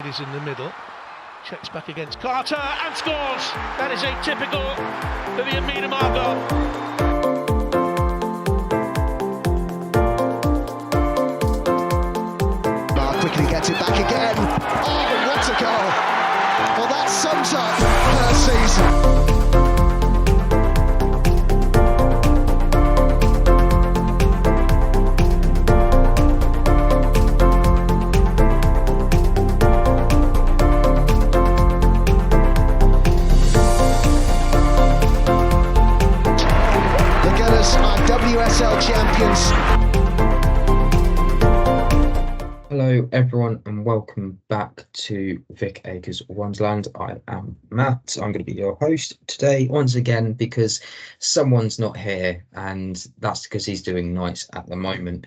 ladies in the middle. Checks back against Carter and scores. That is atypical for the Amina Margot. Quickly gets it back again. Oh, what a goal! Well, that sums up her season. The Gunners are WSL champions. Hello everyone and welcome back to Vic Akers Wonderland. I am Matt. I'm going to be your host today once again because someone's not here, and that's because he's doing nights at the moment.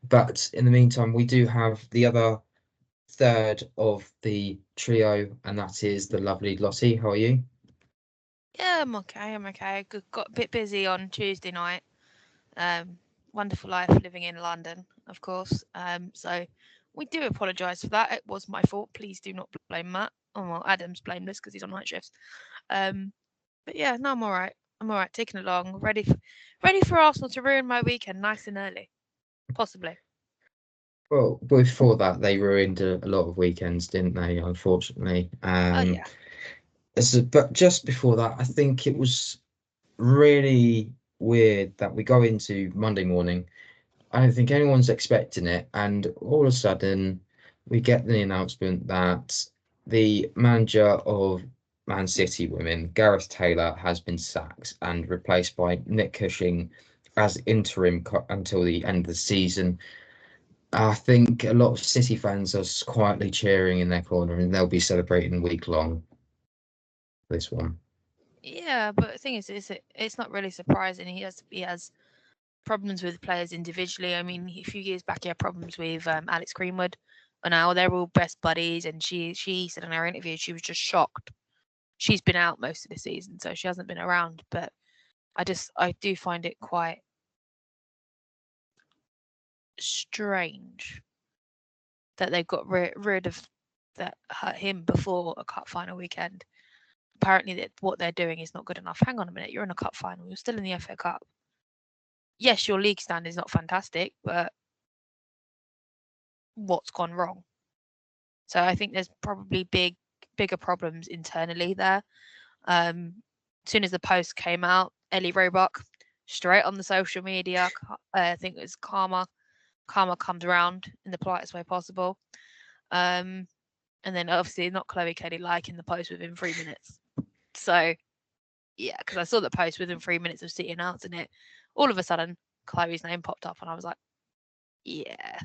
But in the meantime, we do have the other third of the trio, and that is the lovely Lottie. How are you? Yeah, I'm okay. Got a bit busy on Tuesday night. Wonderful life living in London, of course. So we do apologise for that. It was my fault. Please do not blame Matt. Oh, well, Adam's blameless because he's on night shifts. But yeah, no, I'm all right. Taking along, ready for Arsenal to ruin my weekend nice and early, possibly. Well, before that, they ruined a lot of weekends, didn't they? Unfortunately. Oh yeah. But just before that, I think it was really weird that we go into Monday morning. I don't think anyone's expecting it, and all of a sudden we get the announcement that the manager of Man City women, Gareth Taylor, has been sacked and replaced by Nick Cushing as interim until the end of the season. I think a lot of City fans are quietly cheering in their corner, and they'll be celebrating week long this one. Yeah, but the thing is, it's not really surprising. He has problems with players individually. I mean, a few years back he had problems with Alex Greenwood, and now they're all best buddies. And she said in her interview she was just shocked. She's been out most of the season, so she hasn't been around. But I do find it quite strange that they got rid of him before a cup final weekend. Apparently, what they're doing is not good enough. Hang on a minute, you're in a cup final. You're still in the FA Cup. Yes, your league stand is not fantastic, but what's gone wrong? So I think there's probably bigger problems internally there. As soon as the post came out, Ellie Roebuck, straight on the social media, I think it was Karma comes around in the politest way possible. And then obviously not Chloe Kelly liking the post within 3 minutes. So, yeah, because I saw the post within 3 minutes of City announcing it. All of a sudden, Chloe's name popped up, and I was like, yeah,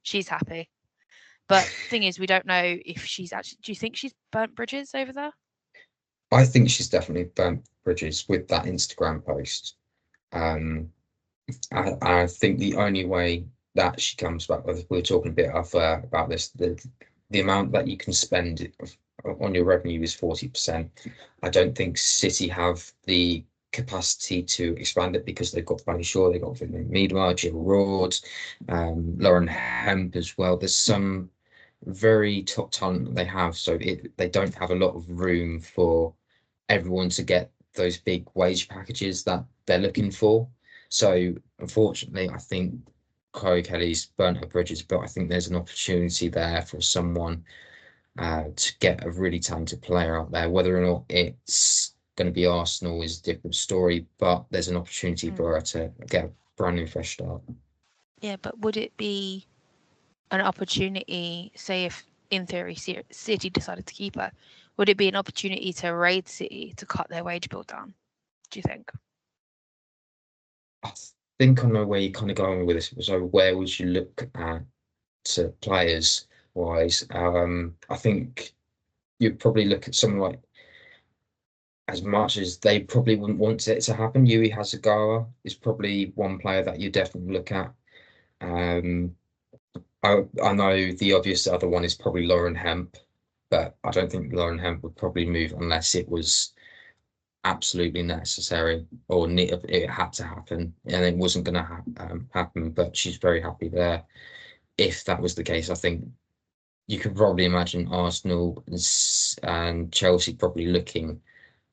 she's happy. But the thing is, we don't know if she's actually... Do you think she's burnt bridges over there? I think she's definitely burnt bridges with that Instagram post. I think the only way that she comes back, we were talking a bit about this, the amount that you can spend on your revenue is 40%. I don't think City have the capacity to expand it because they've got Bunny Shaw, they've got Miedema, Jill Roord, Lauren Hemp as well. There's some very top talent that they have, so they don't have a lot of room for everyone to get those big wage packages that they're looking for. So unfortunately, I think Chloe Kelly's burnt her bridges, but I think there's an opportunity there for someone to get a really talented player out there. Whether or not it's going to be Arsenal is a different story, but there's an opportunity for her to get a brand new fresh start. Yeah, but would it be an opportunity, say if in theory City decided to keep her, would it be an opportunity to raid City to cut their wage bill down, do you think? I think I know where you're kind of going with this. So where would you look at players wise? I think you'd probably look at someone like, as much as they probably wouldn't want it to happen, Yui Hasegawa is probably one player that you definitely look at. I know the obvious other one is probably Lauren Hemp, but I don't think Lauren Hemp would probably move unless it was absolutely necessary or it had to happen, and it wasn't going to happen. But she's very happy there. If that was the case, I think you could probably imagine Arsenal and Chelsea probably looking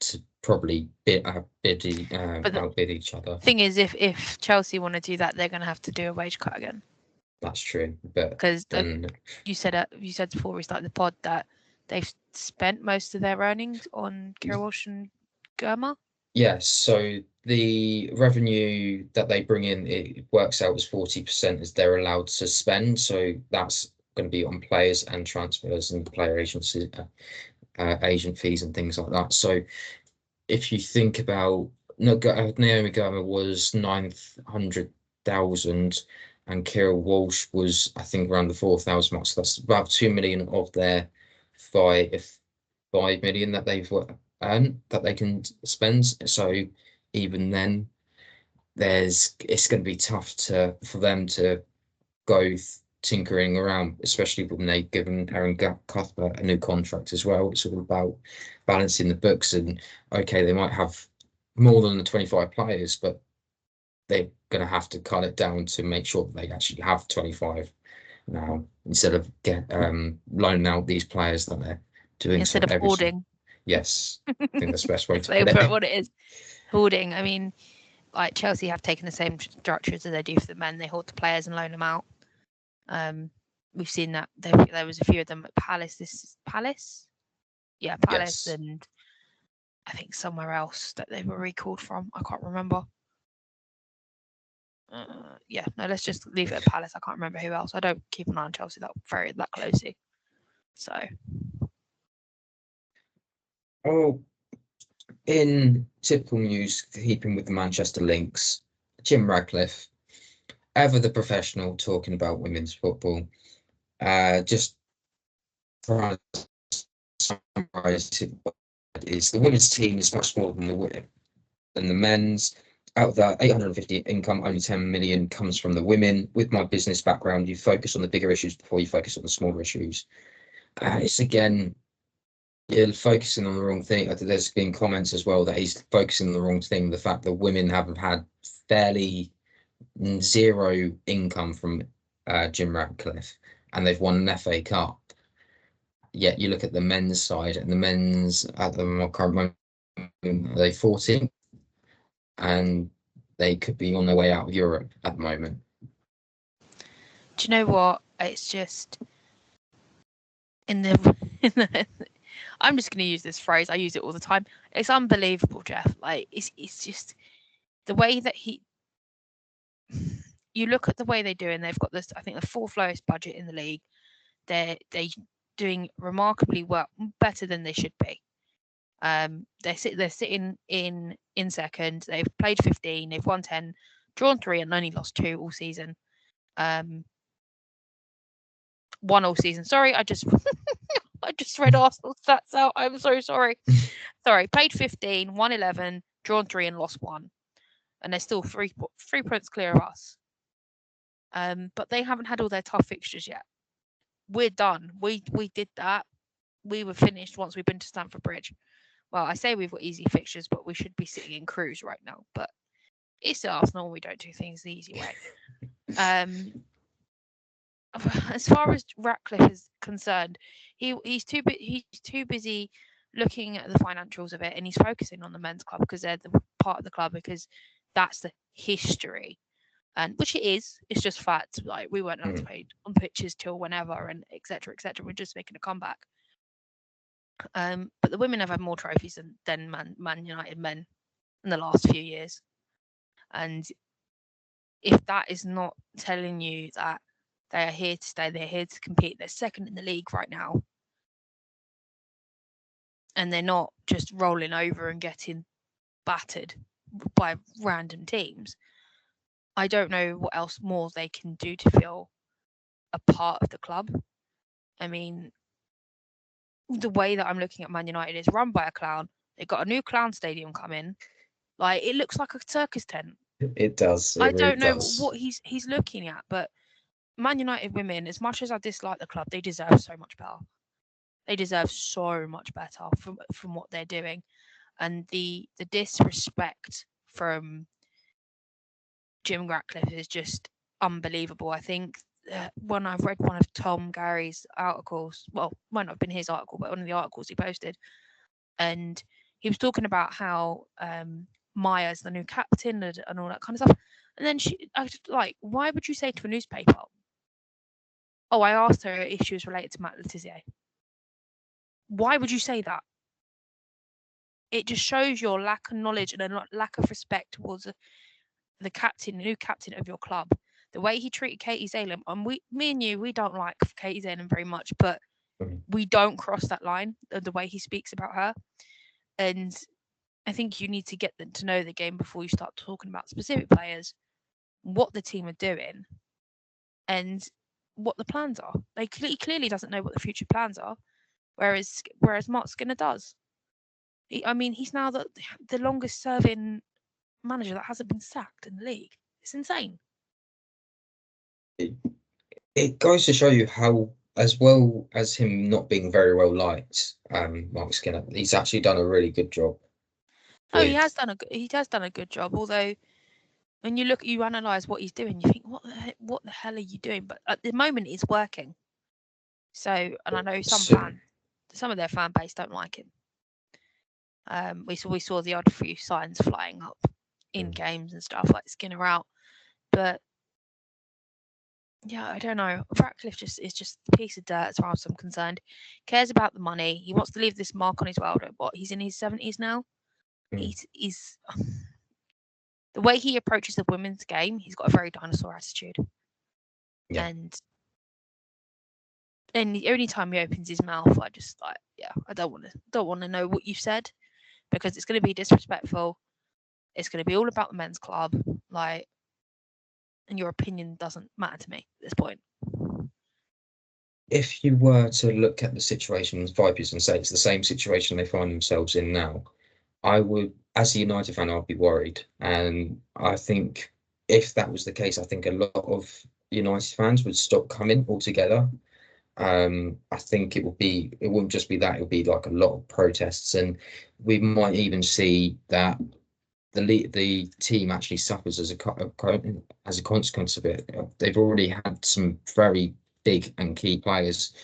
to probably outbid each other. Thing is, if Chelsea want to do that, they're going to have to do a wage cut again. That's true, but because you said before we started the pod that they've spent most of their earnings on Kira Walsh and Gurma. Yes, so the revenue that they bring in, it works out as 40% as they're allowed to spend. So that's going to be on players and transfers and player agency, agent fees and things like that. So if you think about Naomi Gurma was 900,000 and Kira Walsh was, I think, around the 4,000 mark. So that's about 2 million of their 5 million that they've earned that they can spend. So even then, it's going to be tough for them to go tinkering around, especially when they've given Aaron Cuthbert a new contract as well. It's all about balancing the books, and okay, they might have more than the 25 players, but they're going to have to cut it down to make sure that they actually have 25 now, instead of loaning out these players that they're doing instead of hoarding. Yes, I think that's the best way to put put it. What it is, hoarding. I mean, like Chelsea have taken the same structures as they do for the men. They hoard the players and loan them out. We've seen that there was a few of them at Palace. Palace, Yes. And I think somewhere else that they were recalled from. I can't remember. Let's just leave it at Palace. I can't remember who else. I don't keep an eye on Chelsea that closely. So. Oh, in typical news, keeping with the Manchester links, Jim Ratcliffe, ever the professional talking about women's football, just trying to summarize it, is the women's team is much smaller than the men's. Out of that 850 income, only 10 million comes from the women. With my business background, you focus on the bigger issues before you focus on the smaller issues. It's again, you're focusing on the wrong thing. There's been comments as well that he's focusing on the wrong thing. The fact that women have had fairly zero income from Jim Ratcliffe, and they've won an FA Cup. Yet you look at the men's side, and the men's at the current moment, they're 14th, and they could be on their way out of Europe at the moment. Do you know what? It's just in the I'm just going to use this phrase. I use it all the time. It's unbelievable, Jeff. Like it's just the way that you look at the way they do, and they've got this, I think, the 4th lowest budget in the league. They're doing remarkably well, better than they should be. They're sitting in second. They've played 15. They've won 10, drawn 3, and only lost 2 all season. 1 all season. Sorry, I just I just read Arsenal stats out. I'm so sorry. Sorry, played 15, won 11, drawn 3, and lost 1, and they're still 3 points clear of us. But they haven't had all their tough fixtures yet. We're done. We did that. We were finished once we've been to Stamford Bridge. Well, I say we've got easy fixtures, but we should be sitting in cruise right now. But it's Arsenal. We don't do things the easy way. As far as Ratcliffe is concerned, he's too busy looking at the financials of it, and he's focusing on the men's club because they're the part of the club, because that's the history, and which it is. It's just fact. Like, we weren't allowed to play on pitches till whenever, and etc. etc. We're just making a comeback. But the women have had more trophies than Man United men in the last few years, and if that is not telling you that they are here to stay, they're here to compete, they're second in the league right now, and they're not just rolling over and getting battered by random teams, I don't know what else more they can do to feel a part of the club. I mean, the way that I'm looking at Man United is run by a clown. They've got a new clown stadium coming. Like, it looks like a circus tent. It does. I don't know what he's looking at, but Man United women, as much as I dislike the club, they deserve so much better. They deserve so much better from what they're doing. And the disrespect from Jim Ratcliffe is just unbelievable. I think when I've read one of Tom Gary's articles, well, might not have been his article, but one of the articles he posted, and he was talking about how Maya's the new captain and all that kind of stuff. And then I was like, why would you say to a newspaper, "Oh, I asked her if she was related to Matt Letizia"? Why would you say that? It just shows your lack of knowledge and a lack of respect towards the captain, the new captain of your club. The way he treated Katie Zalem, and me and you, we don't like Katie Zalem very much, but we don't cross that line. The way he speaks about her, and I think you need to get them to know the game before you start talking about specific players, what the team are doing, and what the plans are. He clearly doesn't know what the future plans are, whereas Mark Skinner does. He's now the longest serving manager that hasn't been sacked in the league. It's insane. It goes to show you how, as well as him not being very well liked, Mark Skinner, he's actually done a really good job. Oh, he has done a good job. Although, when you analyse what he's doing, you think, what the hell are you doing? But at the moment, it's working. So, and I know some of their fan base don't like him. We saw the odd few signs flying up in games and stuff, like Skinner out. But yeah, I don't know. Ratcliffe is just a piece of dirt as far as I'm concerned. Cares about the money. He wants to leave this mark on his world. He's in his 70s now. He's the way he approaches the women's game. He's got a very dinosaur attitude. Yeah. And the only time he opens his mouth, I just I don't want to know what you said, because it's going to be disrespectful. It's going to be all about the men's club, and your opinion doesn't matter to me at this point. If you were to look at the situation as Vipers and say it's the same situation they find themselves in now, I would, as a United fan, I'd be worried. And I think if that was the case, I think a lot of United fans would stop coming altogether. I think it wouldn't just be that, it would be like a lot of protests, and we might even see that the team actually suffers as a consequence of it. They've already had some very big and key players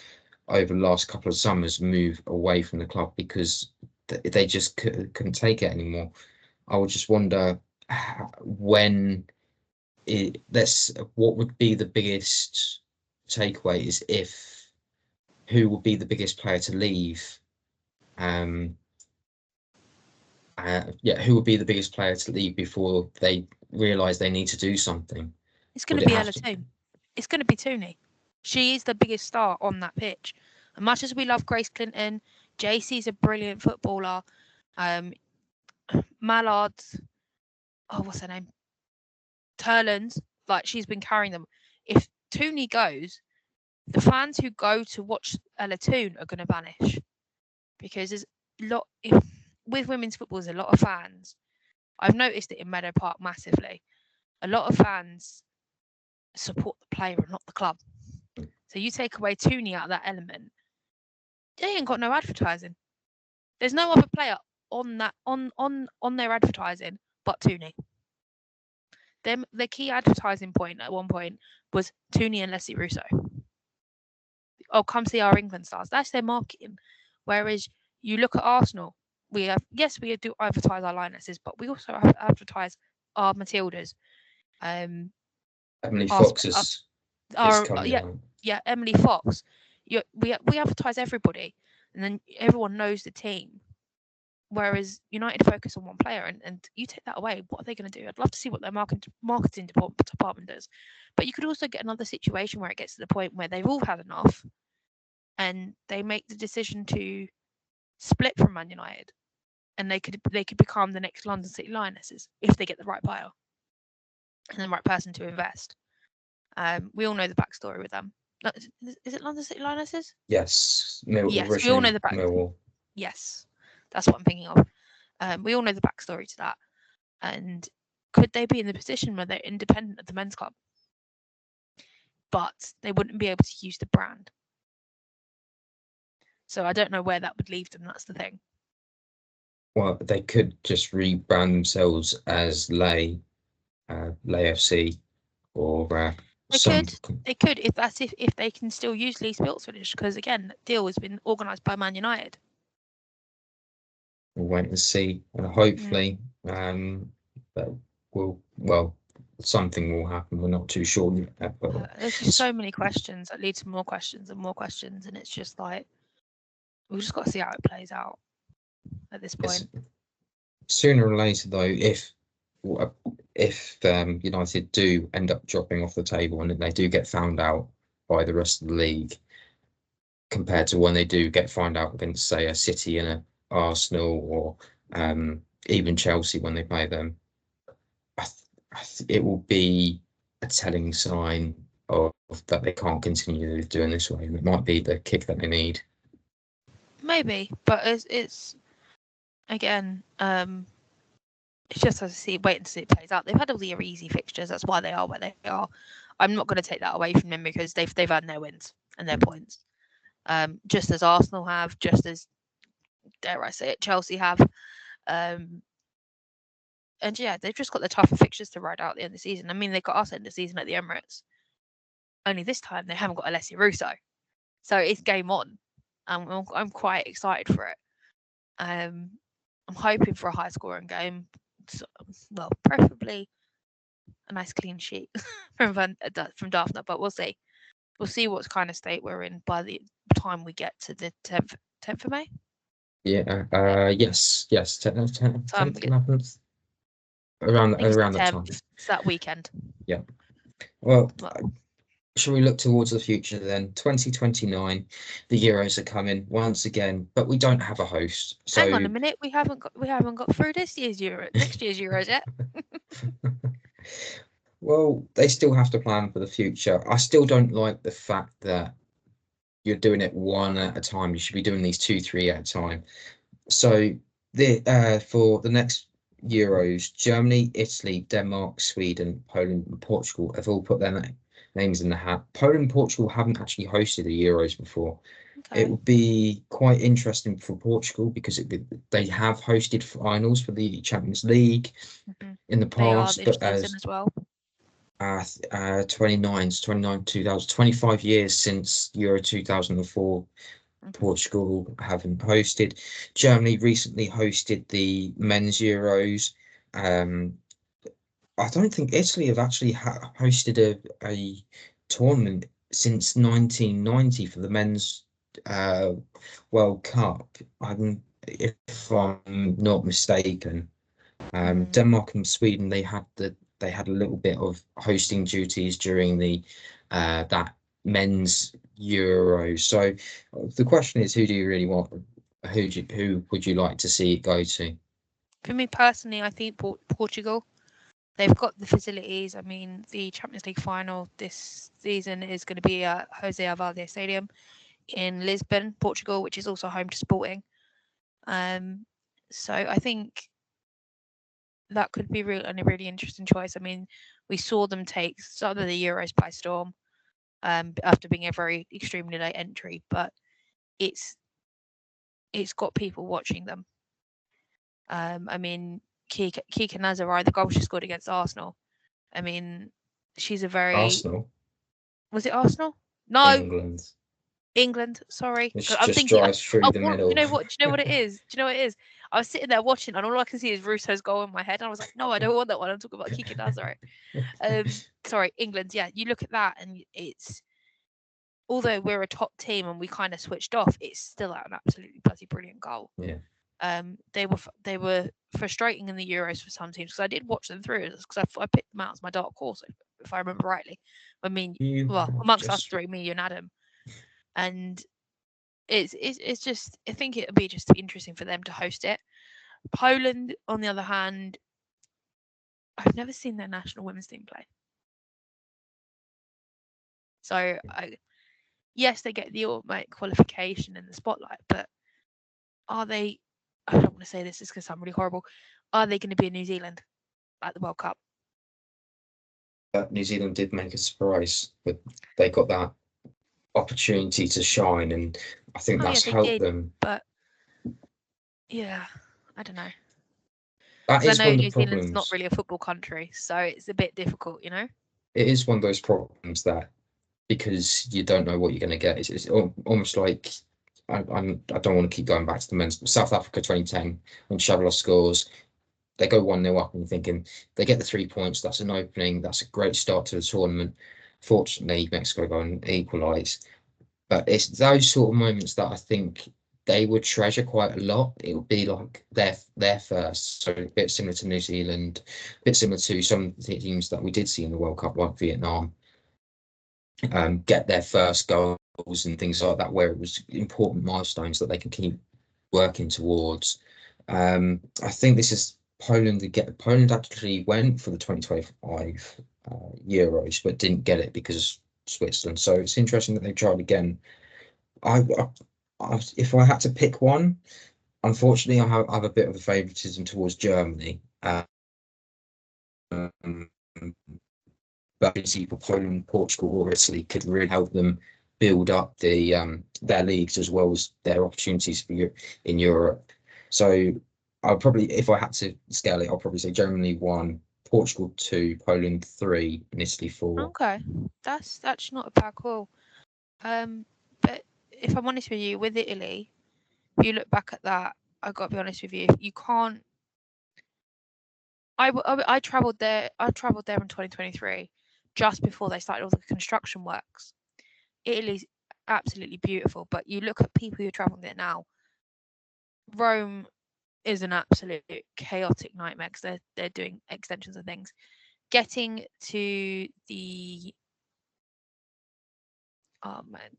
over the last couple of summers move away from the club because they just couldn't take it anymore. I would just wonder what would be the biggest takeaway is who would be the biggest player to leave. Who would be the biggest player to leave before they realise they need to do something? It's going to be Ella Toone. It's going to be Tooney. She is the biggest star on that pitch. As much as we love Grace Clinton, JC's a brilliant footballer. Mallard's, what's her name? Turlan's, she's been carrying them. If Tooney goes, the fans who go to watch Ella Toone are going to vanish, because there's with women's football, there's a lot of fans. I've noticed it in Meadow Park massively. A lot of fans support the player and not the club. So you take away Tooney out of that element, they ain't got no advertising. There's no other player on their advertising but Tooney. The key advertising point at one point was Tooney and Leslie Russo. Oh, come see our England stars. That's their marketing. Whereas you look at Arsenal, we do advertise our Lionesses, but we also have to advertise our Matildas. Emily Fox is coming out. Yeah, Emily Fox. We advertise everybody, and then everyone knows the team. Whereas United focus on one player, and you take that away, what are they going to do? I'd love to see what their marketing department does. But you could also get another situation where it gets to the point where they've all had enough, and they make the decision to split from Man United, and they could become the next London City Lionesses if they get the right buyer and the right person to invest. We all know the backstory with them. Is it London City Lionesses? Yes. Yes, we all know the backstory. Yes, that's what I'm thinking of. We all know the backstory to that. And could they be in the position where they're independent of the men's club, but they wouldn't be able to use the brand? So I don't know where that would leave them. That's the thing. Well, they could just rebrand themselves as Lay FC, or They could if they can still use Lee Spilsford, because again, that deal has been organised by Man United. We'll wait and see. Hopefully, that something will happen. We're not too sure yet. But there's just so many questions that lead to more questions and more questions, and it's just like we've just got to see how it plays out at this point. Sooner or later, though, if United do end up dropping off the table and they do get found out by the rest of the league, compared to when they do get found out against, say, a City and a Arsenal or even Chelsea when they play them, it will be a telling sign of that they can't continue doing this way, and it might be the kick that they need. Maybe, but it's again, it's just wait and see it plays out. They've had all the easy fixtures. That's why they are where they are. I'm not going to take that away from them because they've earned their wins and their points, just as Arsenal have, just as, dare I say it, Chelsea have. And yeah, they've just got the tougher fixtures to ride out at the end of the season. I mean, they got us end of the season at the Emirates. Only this time they haven't got Alessia Russo, so it's game on. I'm quite excited for it. I'm hoping for a high scoring game. So, well, preferably a nice clean sheet from Daphne, but we'll see. We'll see what kind of state we're in by the time we get to the 10th of May. Yeah. Yes. 10th, 11th. Around that time. It's that weekend. Yeah. Well, shall we look towards the future then? 2029, the Euros are coming once again, but we don't have a host. So hang on a minute, we haven't got through next year's Euros yet. Well, they still have to plan for the future. I still don't like the fact that you're doing it one at a time. You should be doing these 2-3 at a time. So for the next Euros, Germany, Italy, Denmark, Sweden, Poland, and Portugal have all put their names in the hat. Poland and Portugal haven't actually hosted the Euros before. Okay. It would be quite interesting for Portugal because they have hosted finals for the Champions League in the past, but as well. 25 years since Euro 2004. Portugal haven't hosted. Germany recently hosted the men's Euros. I don't think Italy have actually hosted a tournament since 1990 for the men's World Cup. If I'm not mistaken. Denmark and Sweden, they had a little bit of hosting duties during the that men's Euro. So the question is, who do you really want? Who would you like to see it go to? For me personally, I think Portugal. They've got the facilities. I mean, the Champions League final this season is going to be at Jose Alvalade Stadium in Lisbon, Portugal, which is also home to Sporting. So I think that could be a really interesting choice. I mean, we saw them take some of the Euros by storm after being a very extremely late entry, but it's got people watching them. I mean, Kika Nazarai, the goal she scored against Arsenal. I mean, she's a very Arsenal. Was it Arsenal? No, England. Sorry, Which just drives through the middle. Do you know what it is? I was sitting there watching, and all I can see is Russo's goal in my head, and I was like, no, I don't want that one. I'm talking about Kika Nazarai. Sorry, England. Yeah, you look at that, and it's, although we're a top team and we kind of switched off, it's still an absolutely bloody brilliant goal. Yeah. They were frustrating in the Euros for some teams because I did watch them through because I picked them out as my dark horse, if I remember rightly. I mean, amongst us three, me, you, and Adam, and it's just, I think it'll be just interesting for them to host it. Poland, on the other hand, I've never seen their national women's team play, so yes, they get the automatic qualification in the spotlight, but are they? I don't want to say this, it's going to sound really horrible. Are they going to be in New Zealand at the World Cup? New Zealand did make a surprise, but they got that opportunity to shine, and I think that's helped them. But yeah, I don't know. That is I know one of the New problems. Zealand's not really a football country, so it's a bit difficult, you know. it is one of those problems that, because you don't know what you're going to get, it's almost like I don't want to keep going back to the men's South Africa 2010 when Shabalala scores. They go 1-0 up and you're thinking they get the 3 points. That's an opening. That's a great start to the tournament. Fortunately, Mexico go and equalise. But it's those sort of moments that I think they would treasure quite a lot. It would be like their first. So a bit similar to New Zealand, a bit similar to some of the teams that we did see in the World Cup, like Vietnam. Get their first goals and things like that, where it was important milestones that they can keep working towards. I think this is Poland. Poland actually went for the 2025 Euros, but didn't get it because of Switzerland. So it's interesting that they've tried again. If I had to pick one, unfortunately, I have a bit of a favouritism towards Germany. But Poland, Portugal, or Italy could really help them build up their leagues as well as their opportunities in Europe. So I'll probably, if I had to scale it, I'll probably say Germany 1, Portugal 2, Poland 3, and Italy 4. Okay, that's not a bad call. But if I'm honest with you, with Italy, if you look back at that, I got to be honest with you, you can't. I travelled there. I travelled there in 2023, just before they started all the construction works. Italy's absolutely beautiful, but you look at people who are travelling there now. Rome is an absolute chaotic nightmare because they're doing extensions of things. Getting to the oh man,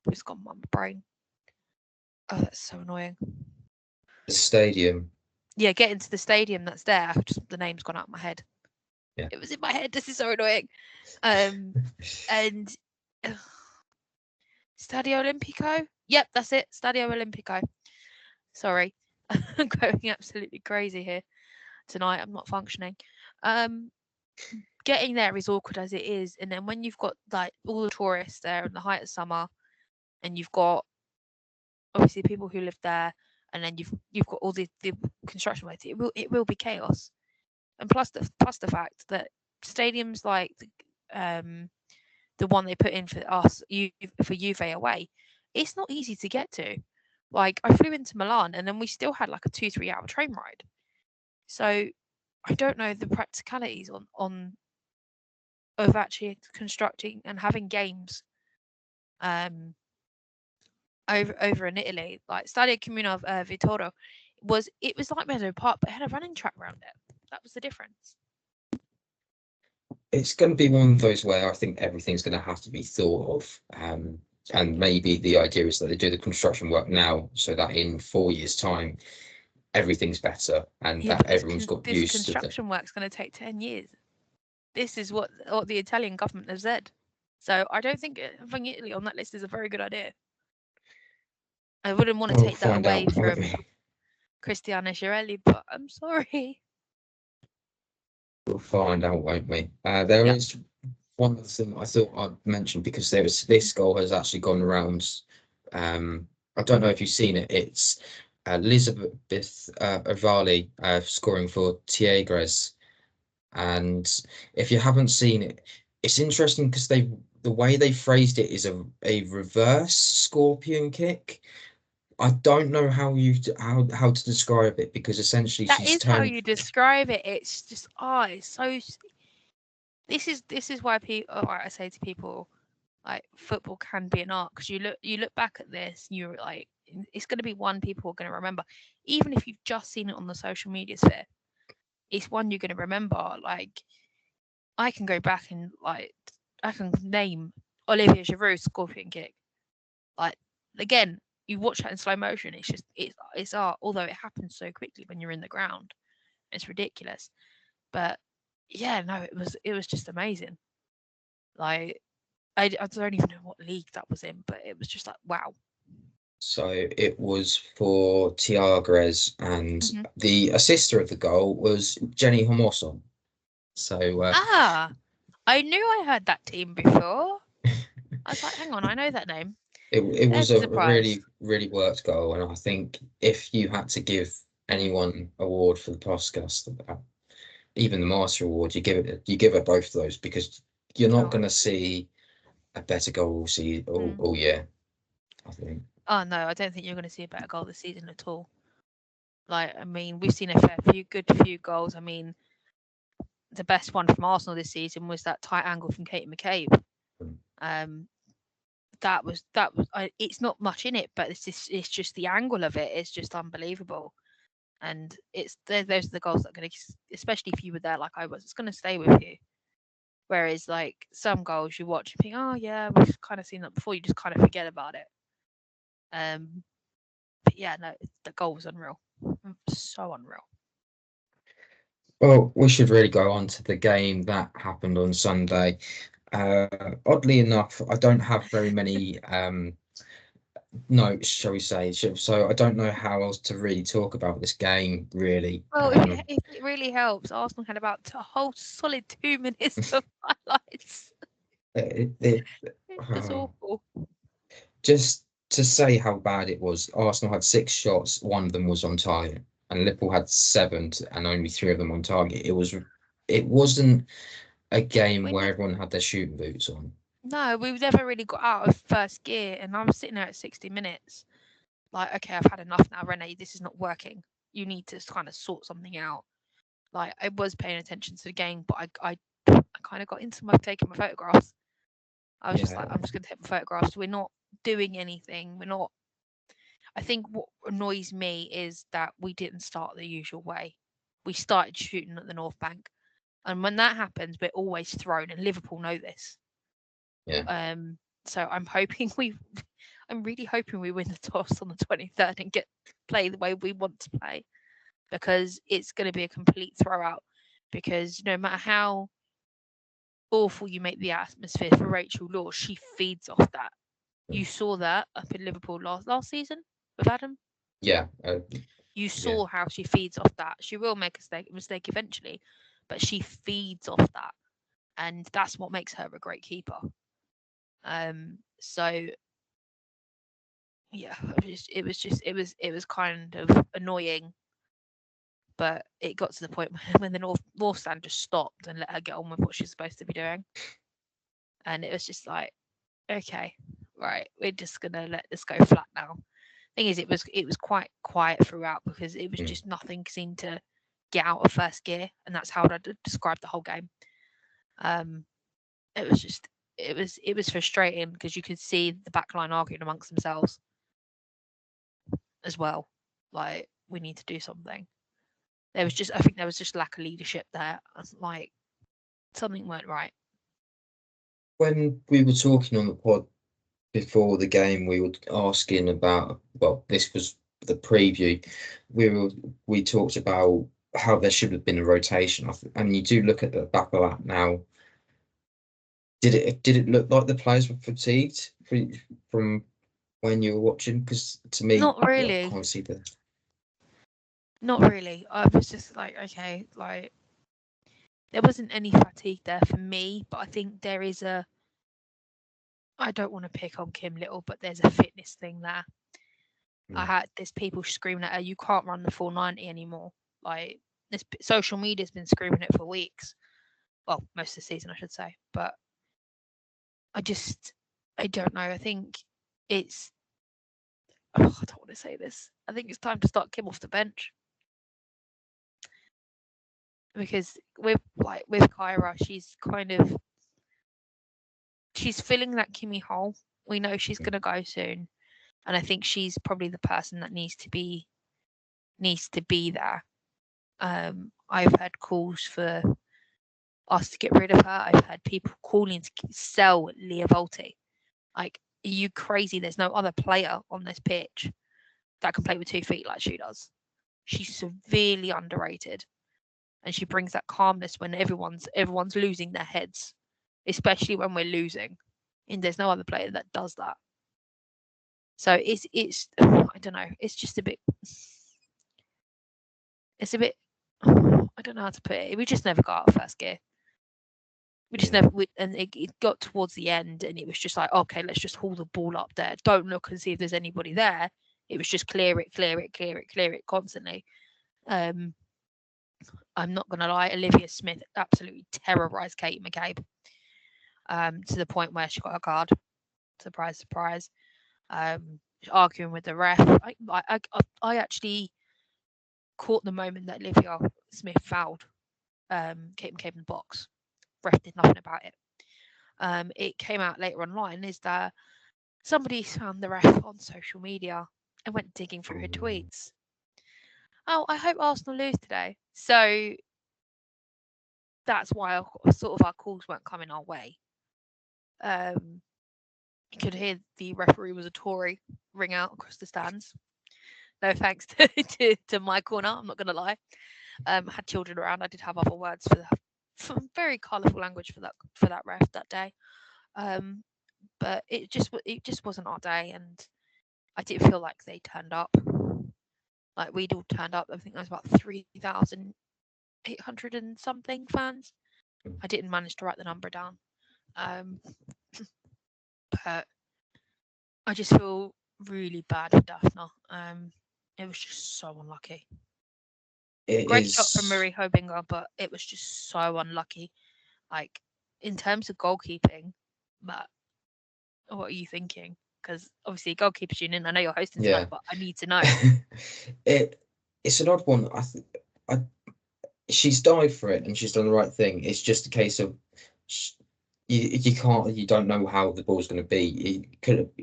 it's gone my brain. Oh, that's so annoying. The stadium. Yeah, getting to the stadium that's there. Just the name's gone out of my head. Yeah. It was in my head. This is so annoying. And Stadio Olimpico. Yep, that's it. Stadio Olimpico. Sorry, I'm going absolutely crazy here tonight. I'm not functioning. Getting there is awkward as it is, and then when you've got like all the tourists there in the height of summer, and you've got obviously people who live there, and then you've got all the construction work, it will be chaos. And plus the fact that stadiums like the one they put in for us, for Juve away, it's not easy to get to. Like I flew into Milan and then we still had like a 2-3 hour train ride. So I don't know the practicalities on of actually constructing and having games over in Italy. Like Stadio Comunale of Vittorio was like Meadow Park, but it had a running track around it. That was the difference. It's going to be one of those where I think everything's going to have to be thought of. And maybe the idea is that they do the construction work now so that in 4 years' time, everything's better and that everyone's got used to it. This construction work's going to take 10 years. This is what the Italian government has said. So I don't think having Italy on that list is a very good idea. I wouldn't want to take that away from Cristiano Girelli, but I'm sorry. We'll find out, won't we? There is one other thing I thought I'd mention because this goal has actually gone around. I don't know if you've seen it. It's Elizabeth Avali scoring for Tigres, and if you haven't seen it, it's interesting because the way they phrased it is a reverse scorpion kick. I don't know how to describe it because essentially how you describe it. It's just it's so. This is why I say to people, like football can be an art because you look back at this, you're like, it's going to be one people are going to remember, even if you've just seen it on the social media sphere. It's one you're going to remember. Like I can go back and like I can name Olivier Giroud's scorpion kick. Like again. You watch that in slow motion. It's art. Although it happens so quickly when you're in the ground, it's ridiculous. But yeah, no, it was just amazing. Like I don't even know what league that was in, but it was just like wow. So it was for Tigres, and the assister of the goal was Jenny Hermoso. So I knew I heard that team before. I was like, hang on, I know that name. It was a really, really worked goal, and I think if you had to give anyone award for the podcast, even the Master Award, you give it both of those because you're not No. going to see a better goal all year, I think. Oh no, I don't think you're going to see a better goal this season at all. Like, I mean, we've seen a good few goals. I mean, the best one from Arsenal this season was that tight angle from Katie McCabe. Mm. That was it's not much in it, but it's just the angle of it is just unbelievable. And those are the goals that are going to, especially if you were there like I was, it's going to stay with you. Whereas like some goals you watch and think, oh yeah, we've kind of seen that before. You just kind of forget about it. But yeah, no, the goal was unreal, so unreal. Well, we should really go on to the game that happened on Sunday. Oddly enough, I don't have very many notes, shall we say. So I don't know how else to really talk about this game, really. Well, if it really helps, Arsenal had about a whole solid 2 minutes of highlights. It was awful. Just to say how bad it was, Arsenal had 6 shots, one of them was on target, and Liverpool had 7 and only 3 of them on target. It wasn't a game where everyone had their shooting boots on. No, we've never really got out of first gear, and I'm sitting there at 60 minutes. Like, okay, I've had enough now, Renee. This is not working. You need to kind of sort something out. Like, I was paying attention to the game, but I kind of got into taking my photographs. I was just like, I'm just going to take my photographs. We're not doing anything. We're not. I think what annoys me is that we didn't start the usual way. We started shooting at the North Bank. And when that happens, we're always thrown, and Liverpool know this. Yeah. So I'm really hoping we win the toss on the 23rd and play the way we want to play, because it's going to be a complete throwout. Because no matter how awful you make the atmosphere for Rachel Law, she feeds off that. You saw that up in Liverpool last season with Adam. Yeah. You saw how she feeds off that. She will make a mistake eventually, but she feeds off that, and that's what makes her a great keeper. So yeah, it was kind of annoying, but it got to the point when the North Stand just stopped and let her get on with what she's supposed to be doing, and it was just like, okay, right, we're just gonna let this go flat now. Thing is, it was quite quiet throughout, because it was just nothing seemed to get out of first gear, and that's how I'd describe the whole game. It was just it was frustrating, because you could see the backline arguing amongst themselves as well. Like, we need to do something. I think there was just lack of leadership there. Like, something weren't right. When we were talking on the pod before the game, we were asking about, well, this was the preview. We talked about how there should have been a rotation, and you do look at the back of that now. Did it look like the players were fatigued from when you were watching? Because to me, Not really. I can't see Not really. I was just like, okay, like, there wasn't any fatigue there for me, but I think there is I don't want to pick on Kim Little, but there's a fitness thing there. There's people screaming at her, you can't run the 490 anymore. Like, this social media's been screaming it for weeks. Well, most of the season, I should say. But I don't know. I think I don't want to say this. I think it's time to start Kim off the bench. Because with Kyra, she's filling that Kimmy hole. We know she's gonna go soon, and I think she's probably the person that needs to be there. I've had calls for us to get rid of her. I've had people calling to sell Leah Volti. Like, are you crazy? There's no other player on this pitch that can play with 2 feet like she does. She's severely underrated, and she brings that calmness when everyone's losing their heads, especially when we're losing. And there's no other player that does that. So it's I don't know. It's just a bit. It's a bit. I don't know how to put it. We just never got out of first gear. We just never. And it got towards the end, and it was just like, okay, let's just haul the ball up there. Don't look and see if there's anybody there. It was just clear it constantly. I'm not gonna lie. Olivia Smith absolutely terrorised Katie McCabe. to the point where she got a card. Surprise, surprise. Arguing with the ref. I actually caught the moment that Olivia Smith fouled Kate McCabe in the box. Ref did nothing about it. It came out later online is that somebody found the ref on social media and went digging through her tweets. Oh, I hope Arsenal lose today. So that's why sort of our calls weren't coming our way. You could hear the referee was a Tory ring out across the stands. No thanks to my corner, I'm not going to lie. I had children around. I did have other words for that. Very colourful language for that ref that day. But it just wasn't our day, and I didn't feel like they turned up. Like we'd all turned up. I think there was about 3,800 and something fans. I didn't manage to write the number down. But I just feel really bad for Daphne. It was just so unlucky. Great shot from Marie Hobinger, but it was just so unlucky. Like in terms of goalkeeping, but what are you thinking? Because obviously goalkeepers union. I know you're hosting tonight, but I need to know. It's an odd one. She's died for it and she's done the right thing. It's just a case of you don't know how the ball's going to be.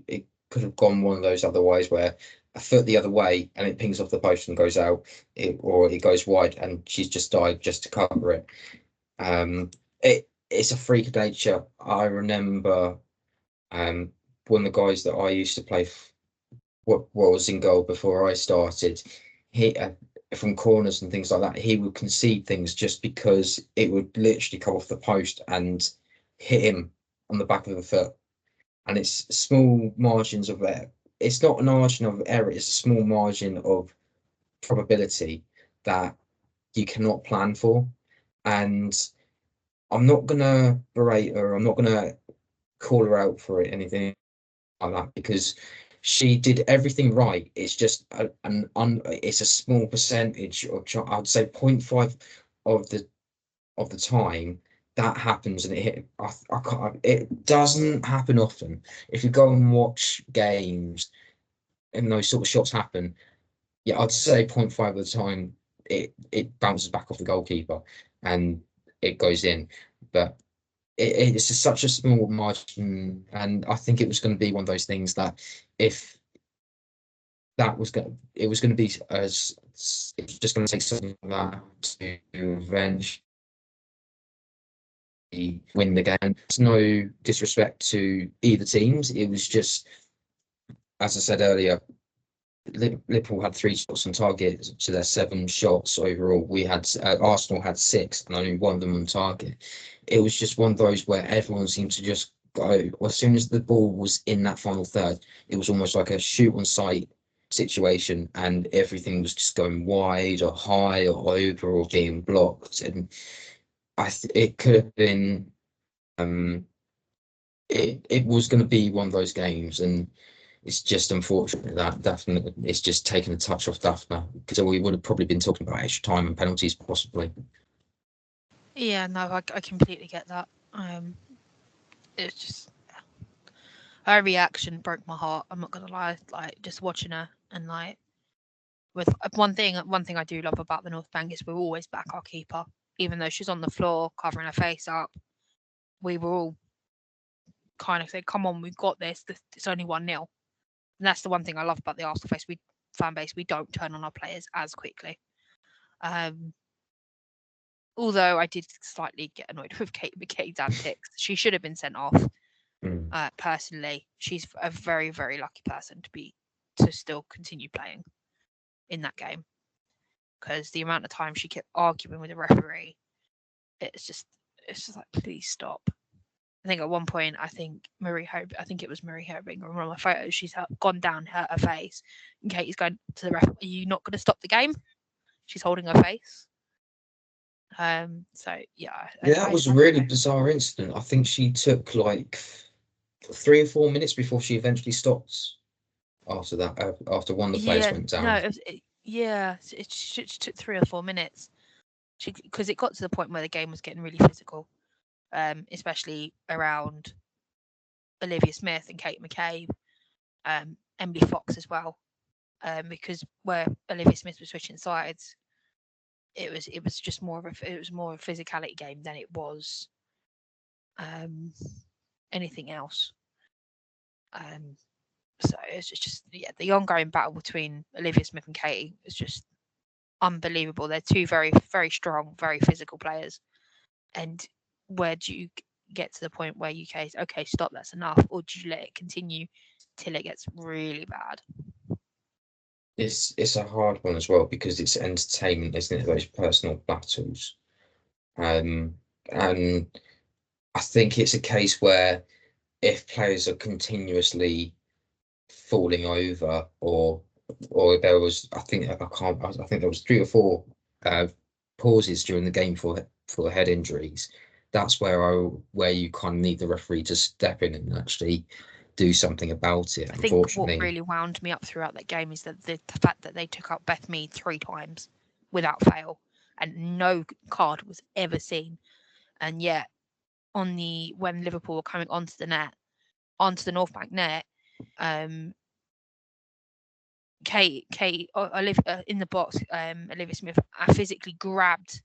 It could have gone one of those otherwise where a foot the other way and it pings off the post and goes out, or it goes wide and she's just dived just to cover it. It's a freak of nature. I remember one of the guys that I used to play was in goal before I started. He from corners and things like that, he would concede things just because it would literally come off the post and hit him on the back of the foot. And it's small margins of error. It's not a margin of error, it's a small margin of probability that you cannot plan for. And I'm not going to berate her, I'm not going to call her out for it, anything like that, because she did everything right. It's just it's a small percentage of, I would say 0.5 of the time that happens, and I can't. It doesn't happen often. If you go and watch games and those sort of shots happen, I'd say 0.5 of the time it bounces back off the goalkeeper and it goes in. But it's just such a small margin, and I think it was going to be one of those things that if that was going, it was going to be as it's just going to take something like that to avenge. Win the game. It's no disrespect to either teams. It was just, as I said earlier, Liverpool had 3 shots on target to their 7 shots overall. We had Arsenal had 6 and only one of them on target. It was just one of those where everyone seemed to just go. As soon as the ball was in that final third, it was almost like a shoot on sight situation, and everything was just going wide or high or over or being blocked. And it could have been, it was going to be one of those games, and it's just unfortunate that Daphne, it's just taken a touch off Daphne, because we would have probably been talking about extra time and penalties possibly. Yeah, no, I completely get that. It's just her reaction broke my heart. I'm not gonna lie. Like just watching her, and like with one thing I do love about the North Bank is we always back our keeper. Even though she's on the floor covering her face up, we were all kind of saying, come on, we've got this. It's only 1-0. And that's the one thing I love about the Arsenal fan base. We don't turn on our players as quickly. Although I did slightly get annoyed with Kate McCabe's antics. She should have been sent off. Personally, she's a very, very lucky person to still continue playing in that game. Because the amount of time she kept arguing with the referee, it's just like, please stop. I think at one point, it was Marie Hobinger on one of my photos, she's gone down, hurt her face, and Katie's going to the ref, are you not going to stop the game? She's holding her face. So yeah. That was a really bizarre incident. I think she took like 3 or 4 minutes before she eventually stopped after that, after one of the players went down. No, it took 3 or 4 minutes because it got to the point where the game was getting really physical. especially around Olivia Smith and Kate McCabe, Emily Fox as well, because where Olivia Smith was switching sides, it was just more of a physicality game than it was anything else. So it's just the ongoing battle between Olivia Smith and Katie is just unbelievable. They're two very, very strong, very physical players. And where do you get to the point where you say, okay, stop, that's enough, or do you let it continue till it gets really bad? It's a hard one as well because it's entertainment, isn't it? Those personal battles, and I think it's a case where if players are continuously falling over, or there was, I think there was 3 or 4 pauses during the game for head injuries. That's where you kind of need the referee to step in and actually do something about it. I think what really wound me up throughout that game is that the fact that they took out Beth Mead 3 times without fail, and no card was ever seen. And yet, when Liverpool were coming onto the North Bank net, Olivia in the box, Olivia Smith physically grabbed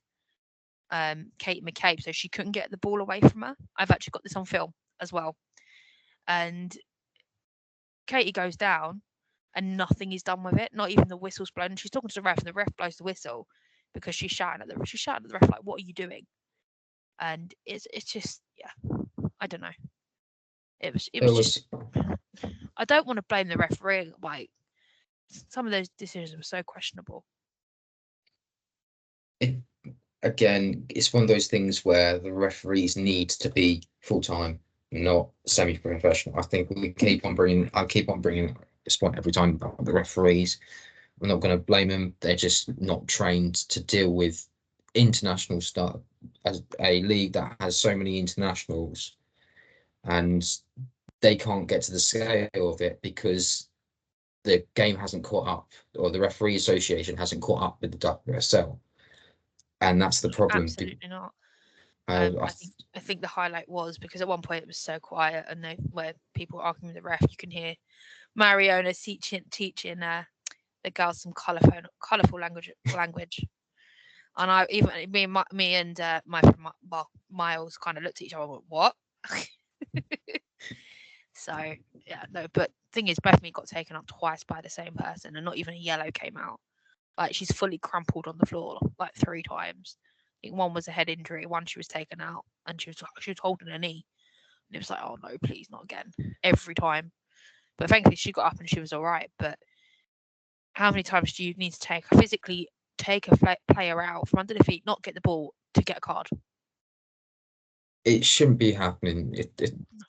Kate McCabe so she couldn't get the ball away from her. I've actually got this on film as well. And Katie goes down and nothing is done with it. Not even the whistle's blown. She's talking to the ref and the ref blows the whistle because she's shouting at the ref like, what are you doing? And it's just, I don't know. It was just, I don't want to blame the referee. Like, some of those decisions were so questionable. Again, it's one of those things where the referees need to be full-time, not semi-professional. I think I keep on bringing this point every time about the referees. I'm not going to blame them. They're just not trained to deal with international stuff, as a league that has so many internationals, and they can't get to the scale of it because the game hasn't caught up, or the referee association hasn't caught up with the WSL, and that's the problem. Absolutely not. I think the highlight was because at one point it was so quiet, and where people were arguing with the ref, you can hear Mariona teaching the girls some colourful language. And I even me and my friend Miles kind of looked at each other and went, what? So but thing is, Beth Mead got taken up twice by the same person, and not even a yellow came out. Like, she's fully crumpled on the floor like 3 times. I think one was a head injury, one she was taken out, and she was holding her knee, and it was like, oh no, please, not again. Every time. But thankfully she got up and she was all right. But how many times do you need to physically take a player out from under the feet, not get the ball, to get a card? It shouldn't be happening.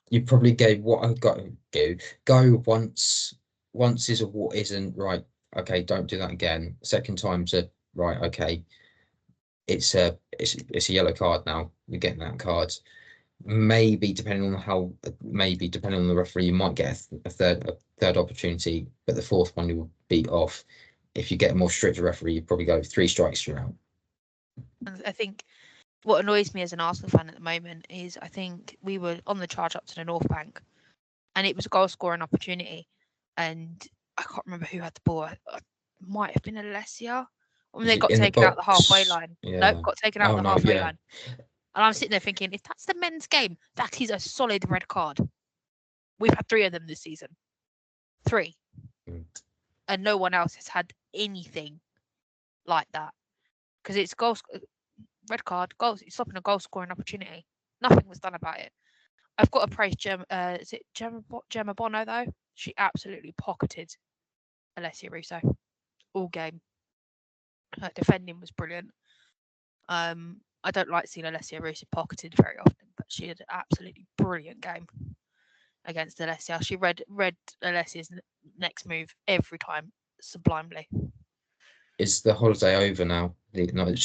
You probably gave what I got to go once is a what isn't right. Okay, don't do that again. Second time's a right. Okay, it's a yellow card now. You're getting that card. Maybe depending on the referee, you might get a third opportunity, but the 4th one you will beat off. If you get a more stricter referee, you probably go 3 strikes, you're out. I think what annoys me as an Arsenal fan at the moment is I think we were on the charge up to the North Bank, and it was a goal scoring opportunity, and I can't remember who had the ball. It might have been Alessia. When they got taken out the halfway line. Yeah. Nope, got taken out the halfway line. And I'm sitting there thinking, if that's the men's game, that is a solid red card. We've had 3 of them this season. 3. And no one else has had anything like that. Because it's red card, goals. It's stopping a goal scoring opportunity. Nothing was done about it. I've got to praise Gemma Bono, though. She absolutely pocketed Alessia Russo all game. Her defending was brilliant. I don't like seeing Alessia Russo pocketed very often, but she had an absolutely brilliant game against Alessia. She read Alessia's next move every time sublimely. Is the holiday over now? Not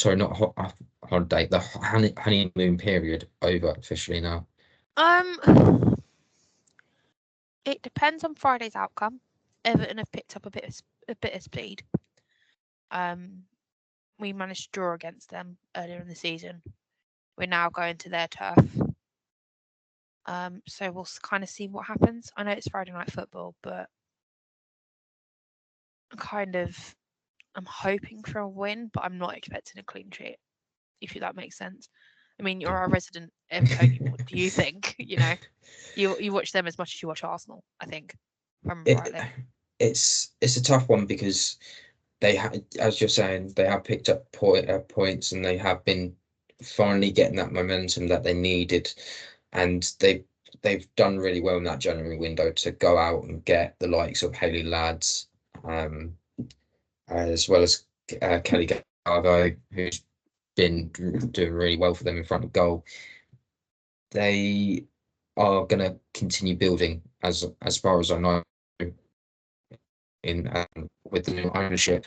holiday. The honeymoon period over officially now? It depends on Friday's outcome. Everton have picked up a bit of speed. We managed to draw against them earlier in the season. We're now going to their turf So we'll kind of see what happens. I know it's Friday night football, but I'm hoping for a win, but I'm not expecting a clean sheet, if that makes sense. I mean, you're our resident Evertonian. What do you think? You watch them as much as you watch Arsenal, I think, if I remember rightly. It's a tough one because they as you're saying, they have picked up points and they have been finally getting that momentum that they needed, and they've done really well in that January window to go out and get the likes of Haley Lads, as well as Kelly Garvo, who's been doing really well for them in front of goal. They are going to continue building as far as I know in with the new ownership.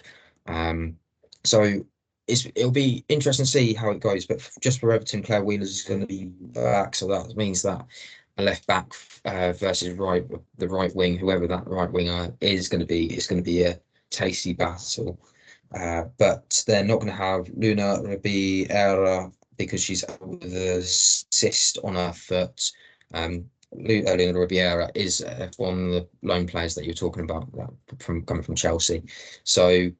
So it'll be interesting to see how it goes. But just for Everton, Claire Wheeler is going to be back, so that means that a left back versus the right wing, whoever that right winger is going to be, it's going to be a tasty battle. But they're not going to have Luna Ribeira because she's out with a cyst on her foot. Luna Ribeira is one of the loan players that you're talking about coming from Chelsea. So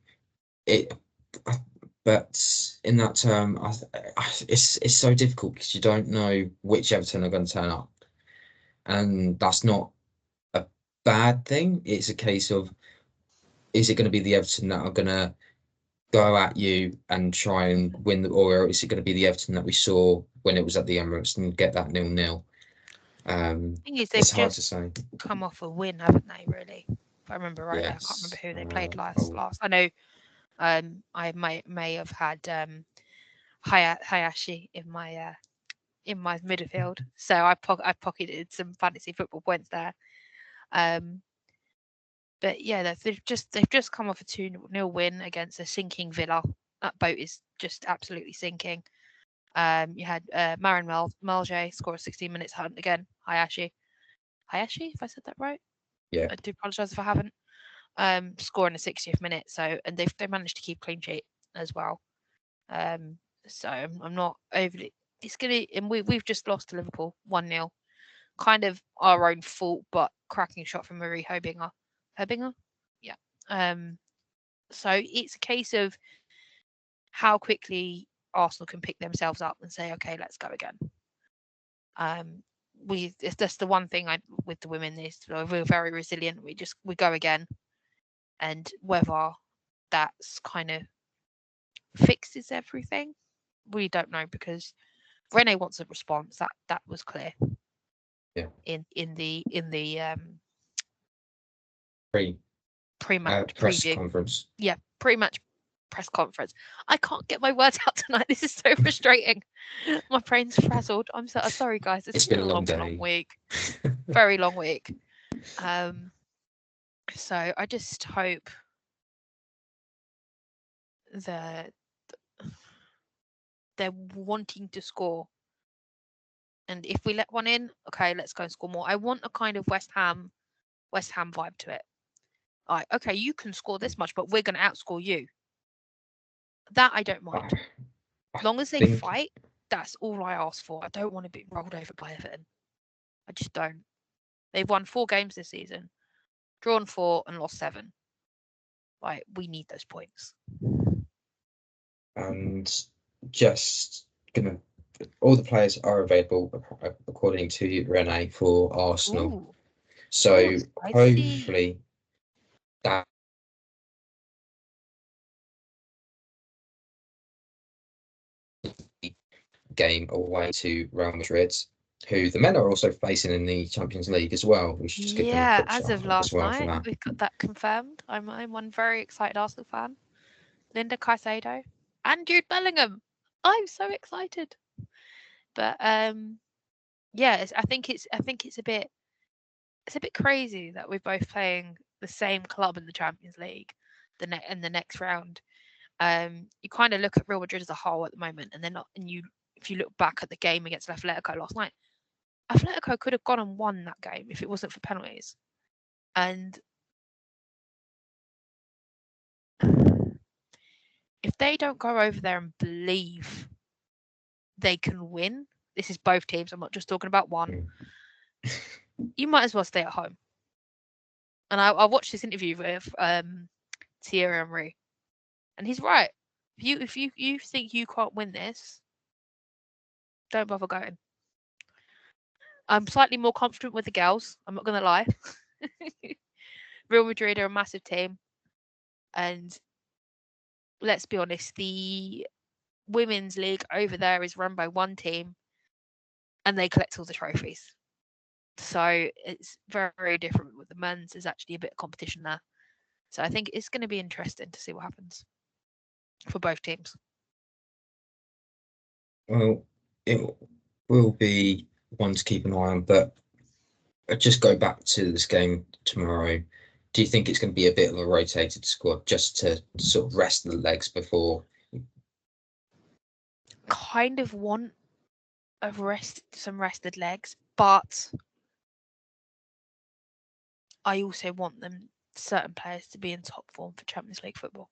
but in that term, it's so difficult because you don't know which Everton are going to turn up, and that's not a bad thing. It's a case of, is it going to be the Everton that are going to go at you and try and win, or is it going to be the Everton that we saw when it was at the Emirates and get that 0-0? Thing is, It's they've hard to just say. come off a win, haven't they? Really, if I remember rightly, I can't remember Yes. who they played last. I know. I may have had Hayashi in my midfield, so I pocketed some fantasy football points there. But yeah, they've just come off a 2-0 win against a sinking Villa. That boat is just absolutely sinking. You had Marin Malje score a 16 minutes hunt again. Hayashi, if I said that right. Yeah. I do apologise if I haven't. Scoring a 60th minute, and they managed to keep clean sheet as well. So I'm not overly. It's gonna, and we've just lost to Liverpool 1-0, kind of our own fault, but cracking shot from Marie Hobinger, yeah. So it's a case of how quickly Arsenal can pick themselves up and say, okay, let's go again. It's just the one thing with the women is we're very resilient. We go again, and whether that's kind of fixes everything, we don't know, because Rene wants a response. That was clear. Yeah. In the pre-match press conference. Yeah, pre-match press conference. I can't get my words out tonight. This is so frustrating. My brain's frazzled. I'm sorry, guys. It's been a long week. Very long week. So I just hope that they're wanting to score, and if we let one in, okay, let's go and score more. I want a kind of West Ham vibe to it. Like, okay, you can score this much, but we're going to outscore you. That I don't mind. As long as they fight, that's all I ask for. I don't want to be rolled over by Everton. I just don't. They've won 4 games this season, drawn 4 and lost 7. Like, we need those points. And just all the players are available according to Rene for Arsenal. Ooh. So hopefully that game away to Real Madrid, who the men are also facing in the Champions League as well. We should just give them a quick as of last night, we've got that confirmed. I'm one very excited Arsenal fan. Linda Caicedo and Jude Bellingham. I'm so excited. But yeah, I think it's a bit crazy that we're both playing the same club in the Champions League in the next round. You kind of look at Real Madrid as a whole at the moment, and they're not. And if you look back at the game against Atletico last night, Atletico could have gone and won that game if it wasn't for penalties. And if they don't go over there and believe they can win, this is both teams. I'm not just talking about one. you might as well stay at home. And I watched this interview with Thierry Henry, and he's right. If you think you can't win this, don't bother going. I'm slightly more confident with the girls. I'm not gonna lie. Real Madrid are a massive team, and let's be honest, the women's league over there is run by one team, and they collect all the trophies. So it's very, very different with the men's. There's actually a bit of competition there. So I think it's going to be interesting to see what happens for both teams. Well, it will be one to keep an eye on, but I'll just go back to this game tomorrow. Do you think it's going to be a bit of a rotated squad just to sort of rest the legs before? Kind of want some rested legs, but I also want certain players to be in top form for Champions League football.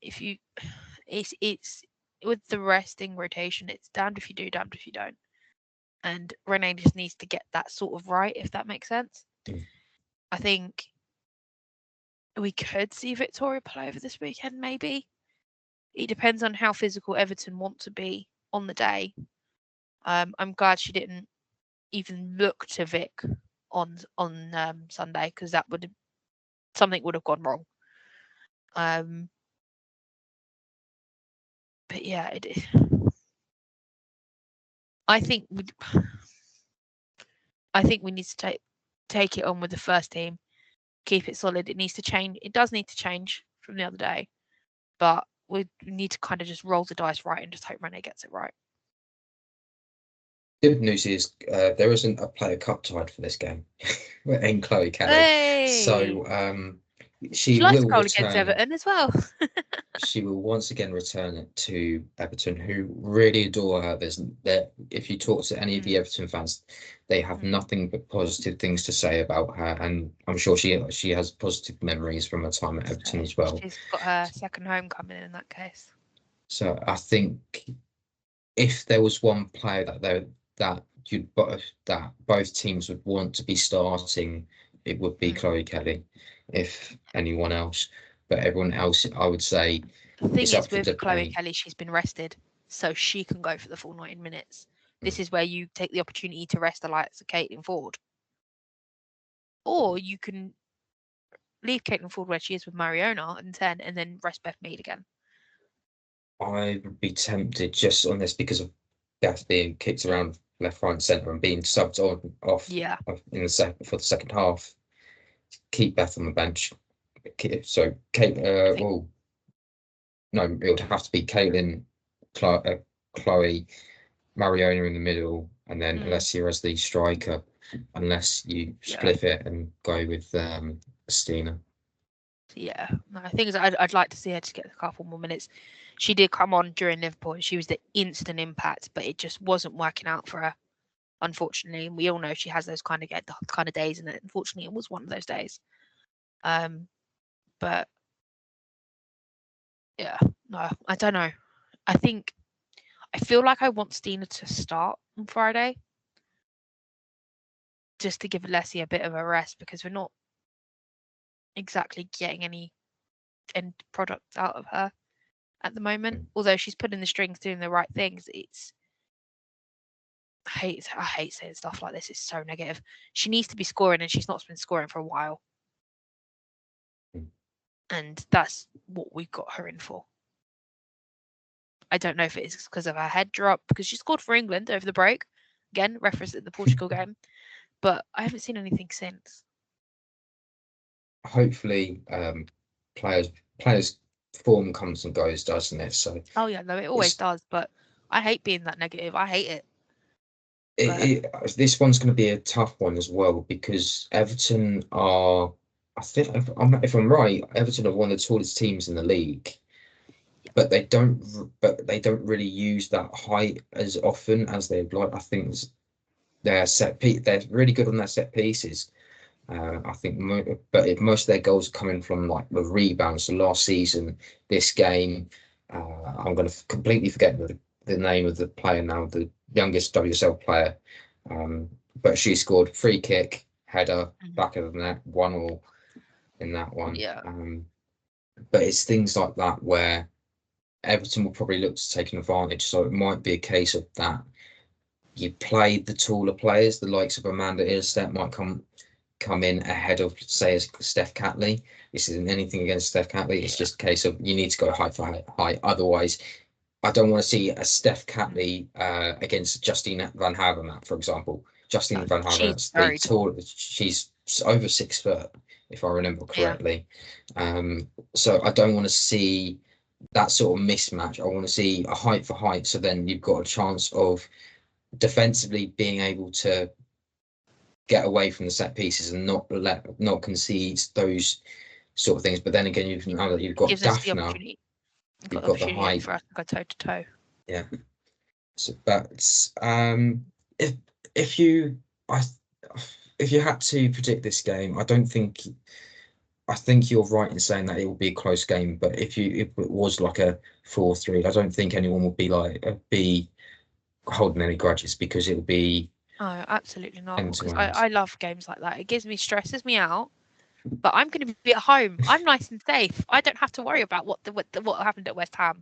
It's with the resting rotation, it's damned if you do, damned if you don't. And Renee just needs to get that sort of right, if that makes sense. I think we could see Victoria play over this weekend, maybe. It depends on how physical Everton want to be on the day. I'm glad she didn't even look to Vic on Sunday, because something would have gone wrong. But yeah, I think we need to take it on with the first team, keep it solid. It needs to change. It does need to change from the other day, but we need to kind of just roll the dice right and just hope Renee gets it right. Good news is there isn't a player cup tied for this game in Chloe Kelly. Hey! So she likes will goal return against Everton as well. She will once again return it to Everton, who really adore her. If you talk to any of the Everton fans, they have nothing but positive things to say about her, and I'm sure she has positive memories from her time at Everton as well. She's got her second home coming in that case. So I think if there was one player that both teams would want to be starting, it would be Chloe Kelly, if anyone else. But everyone else, I would say, the thing is is with Chloe Kelly, she's been rested, so she can go for the full 90 minutes. This is where you take the opportunity to rest the likes of Caitlin Ford, or you can leave Caitlin Ford where she is with Mariona in 10, and then rest Beth Mead again. I would be tempted just on this because of Beth being kicked around left, right, and centre and being subbed off in for the second half. Keep Beth on the bench. So Kate, no, it would have to be Caitlin, Chloe, Mariona in the middle, and then Alessia as the striker, unless you split it and go with Stina. Yeah, no, the thing is, I'd like to see her to get a couple more minutes. She did come on during Liverpool, and she was the instant impact, but it just wasn't working out for her, unfortunately. And we all know she has those kind of days, and unfortunately, it was one of those days. But yeah, no, I don't know. I feel like I want Stina to start on Friday, just to give Alessia a bit of a rest, because we're not exactly getting any end product out of her at the moment. Although she's putting the strings, doing the right things, I hate saying stuff like this. It's so negative. She needs to be scoring, and she's not been scoring for a while. And that's what we got her in for. I don't know if it is because of her head drop, because she scored for England over the break. Again, reference at the Portugal game. But I haven't seen anything since. Hopefully, players' form comes and goes, doesn't it? So. Oh yeah, no, it always does. But I hate being that negative. I hate it. This one's going to be a tough one as well, because Everton are, I think, if I'm right, Everton are one of the tallest teams in the league, but they don't really use that height as often as they'd like. I think they're really good on their set pieces. I think, but most of their goals are coming from like the rebounds. So last season, this game, I'm going to completely forget the name of the player now. The youngest WSL player. But she scored free kick, header, back of the net, 1-1 in that one. Yeah. But it's things like that where Everton will probably look to take an advantage. So it might be a case of that you played the taller players, the likes of Amanda Ilstedt might come in ahead of, say, Steph Catley. This isn't anything against Steph Catley. It's just a case of you need to go height for height. Otherwise, I don't want to see a Steph Catley against Justine Van Havermaet, for example. Justine Van Havermaet's the tall. She's over 6 foot, if I remember correctly. So I don't want to see that sort of mismatch. I want to see a height for height. So then you've got a chance of defensively being able to get away from the set pieces and not concede those sort of things. But then again, you've got Daphne. You've got the height for us to go toe to toe. Yeah. So that's if you had to predict this game, I think you're right in saying that it will be a close game. But if it was like a 4-3, I don't think anyone would be holding any grudges, because it will be. Oh, absolutely not. Because I love games like that. It stresses me out. But I'm going to be at home. I'm nice and safe. I don't have to worry about what happened at West Ham.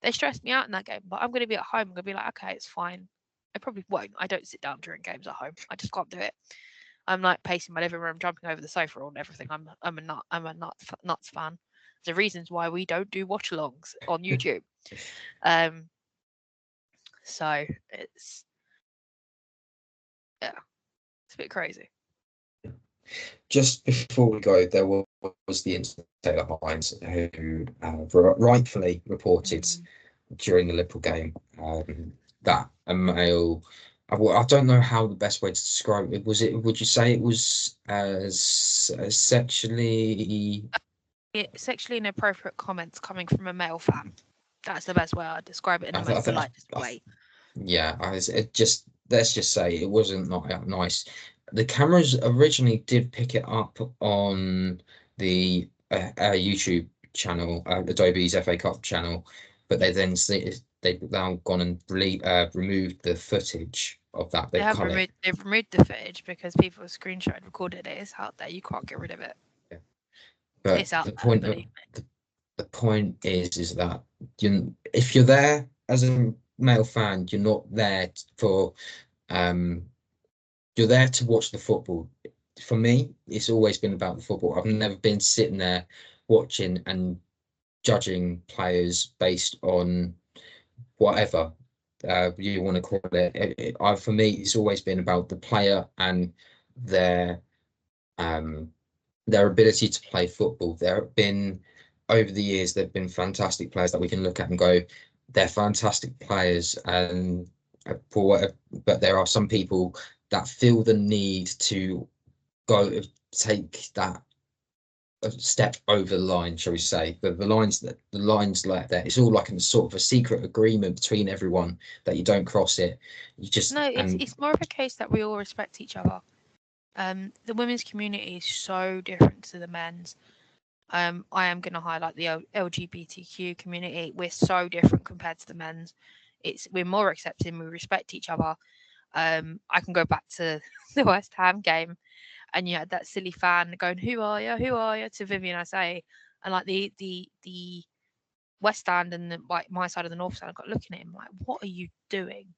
They stressed me out in that game, but I'm going to be at home. I'm going to be like, okay, it's fine. I probably won't. I don't sit down during games at home. I just can't do it. I'm like pacing my living room, jumping over the sofa and everything. I'm a nuts fan. The reasons why we don't do watch-alongs on YouTube. So it's a bit crazy. Just before we go, there was the incident Taylor Hines, who rightfully reported during the Liverpool game that a male. I don't know how the best way to describe it. Would you say it was sexually inappropriate comments coming from a male fan? That's the best way I'd describe it in the most politest way. Yeah, let's just say it wasn't not nice. The cameras originally did pick it up on the YouTube channel, Adobe's FA Cup channel, but they've now gone and removed the footage of that. They've removed the footage because people have screenshot recorded it. It's out there. You can't get rid of it. Yeah. But it's out the there. The point is that if you're there as a male fan, you're not there for you're there to watch the football. For me, it's always been about the football. I've never been sitting there watching and judging players based on whatever you want to call it. For me, it's always been about the player and their ability to play football. There have been, over the years, there have been fantastic players that we can look at and go, they're fantastic players, and but there are some people that feel the need to take that step over the line, shall we say? The lines like that. It's all like a sort of a secret agreement between everyone that you don't cross it. It's more of a case that we all respect each other. The women's community is so different to the men's. I am going to highlight the LGBTQ community. We're so different compared to the men's. We're more accepting. We respect each other. I can go back to the West Ham game, and you had that silly fan going, "Who are you? Who are you?" to Vivian Asay, and like the West Stand and my side of the North Stand got looking at him like, "What are you doing?"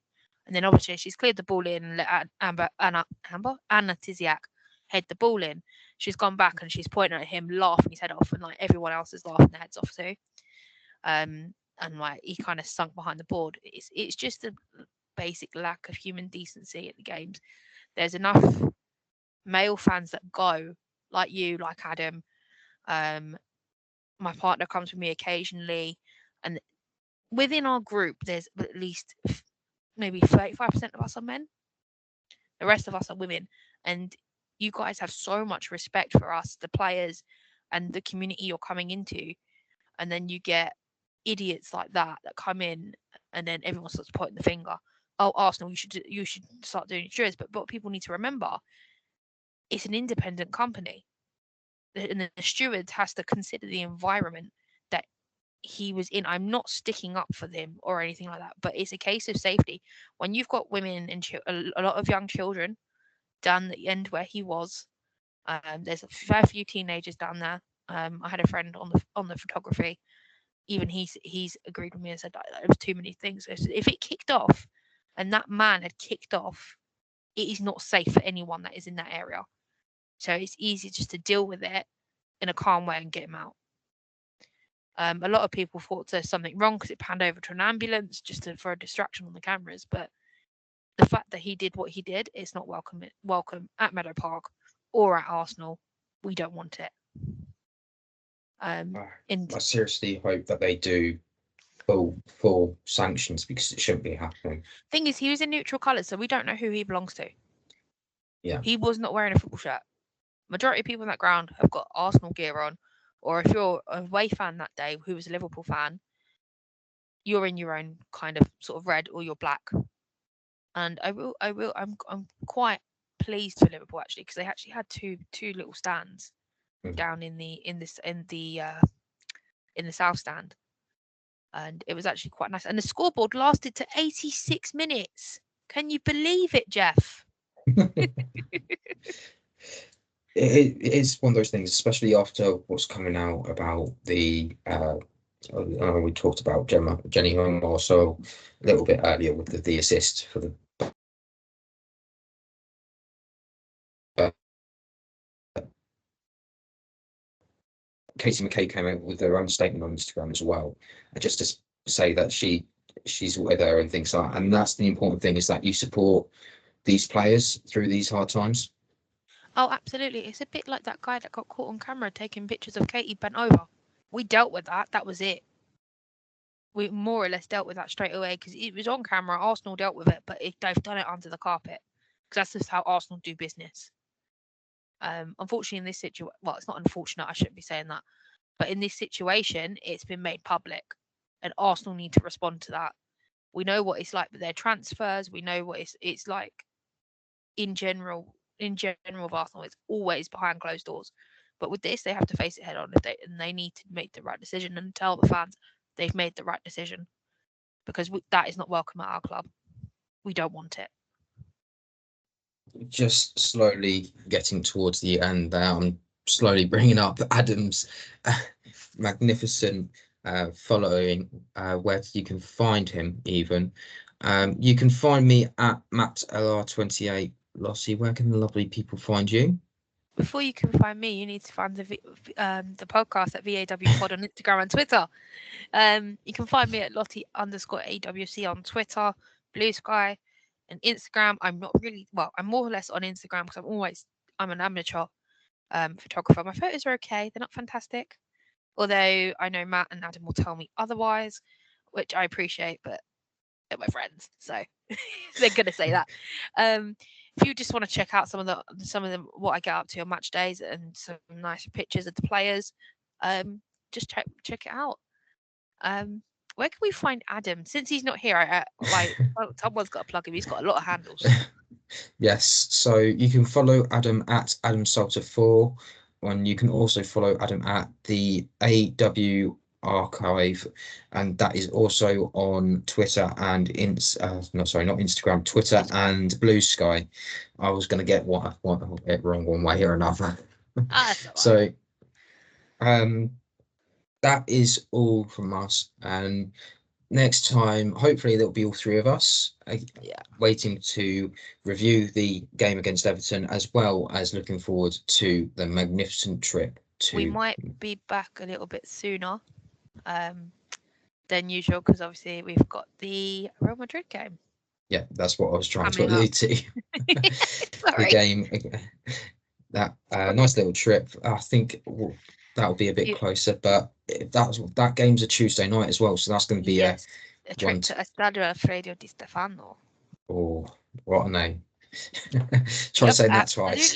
And then obviously she's cleared the ball in and let Anna Tiziak head the ball in. She's gone back and she's pointing at him, laughing his head off, and like everyone else is laughing their heads off too. And like he kind of sunk behind the board. It's just a basic lack of human decency at the games. There's enough male fans that go, like you, like Adam. My partner comes with me occasionally, and within our group, there's at least maybe 35% of us are men. The rest of us are women, and you guys have so much respect for us, the players, and the community you're coming into, and then you get idiots like that come in, and then everyone starts pointing the finger. Oh, Arsenal, you should start doing insurance. But people need to remember, it's an independent company, and the steward has to consider the environment that he was in. I'm not sticking up for them or anything like that, but it's a case of safety. When you've got women and a lot of young children down the end where he was, there's a fair few teenagers down there. I had a friend on the photography. Even he's agreed with me and said that there was too many things. So if it kicked off, and that man had kicked off, it is not safe for anyone that is in that area. So it's easy just to deal with it in a calm way and get him out. A lot of people thought there's something wrong because it panned over to an ambulance for a distraction on the cameras. But the fact that he did what he did is not welcome at Meadow Park or at Arsenal. We don't want it. I seriously hope that they do full sanctions, because it shouldn't be happening. Thing is, he was in neutral colours, so we don't know who he belongs to. Yeah. He was not wearing a football shirt. Majority of people in that ground have got Arsenal gear on, or if you're a away fan that day who was a Liverpool fan, you're in your own kind of sort of red or you're black. And I'm quite pleased for Liverpool actually, because they actually had two little stands down in the south stand, and it was actually quite nice. And the scoreboard lasted to 86 minutes. Can you believe it, Jeff? It is one of those things, especially after what's coming out about the we talked about Jenny Hung also a little bit earlier with the assist for the Katie McKay came out with her own statement on Instagram as well, just to say that she's with her and things like that. And that's the important thing, is that you support these players through these hard times. Oh, absolutely. It's a bit like that guy that got caught on camera taking pictures of Katie bent over. We dealt with that. That was it. We more or less dealt with that straight away because it was on camera. Arsenal dealt with it, but they've done it under the carpet because that's just how Arsenal do business. Unfortunately, in this situation, well, it's not unfortunate. I shouldn't be saying that, but in this situation, it's been made public, and Arsenal need to respond to that. We know what it's like with their transfers. We know what it's like in general. In general, of Arsenal, it's always behind closed doors. But with this, they have to face it head on. And they need to make the right decision and tell the fans they've made the right decision, because that is not welcome at our club. We don't want it. Just slowly getting towards the end there, I'm slowly bringing up Adam's magnificent following, where you can find him even. You can find me at MattLR28. Lottie, where can the lovely people find you? Before you can find me, you need to find the podcast at VAW Pod on Instagram and Twitter. You can find me at Lottie_AWC on Twitter, Blue Sky, and Instagram. I'm more or less on Instagram because I'm an amateur photographer. My photos are okay. They're not fantastic. Although I know Matt and Adam will tell me otherwise, which I appreciate, but they're my friends, so they're gonna say that. If you just want to check out some of them, what I get up to on match days and some nice pictures of the players, just check it out. Where can we find Adam? Since he's not here, someone's got to plug him. He's got a lot of handles. Yes, so you can follow Adam at AdamSalter4, and you can also follow Adam at the AW Archive, and that is also on Twitter and not Instagram, Twitter and Blue Sky. I was going to get it wrong one way or another. So that is all from us, and next time hopefully there'll be all three of us waiting to review the game against Everton, as well as looking forward to the magnificent trip to... We might be back a little bit sooner than usual, because obviously we've got the Real Madrid game. Yeah, that's what I was trying to allude to. The game, that nice little trip. I think that'll be a bit closer, but that game's a Tuesday night as well, so that's going to be a trip to Estadio Alfredo Di Stefano. Oh, what a name! Try to say that twice.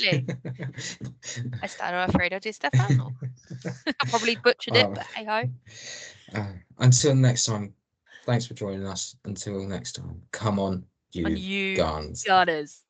Estadio Alfredo Di Stefano. I probably butchered it, but hey ho. Until next time, thanks for joining us. Until next time, come on, you Gunners.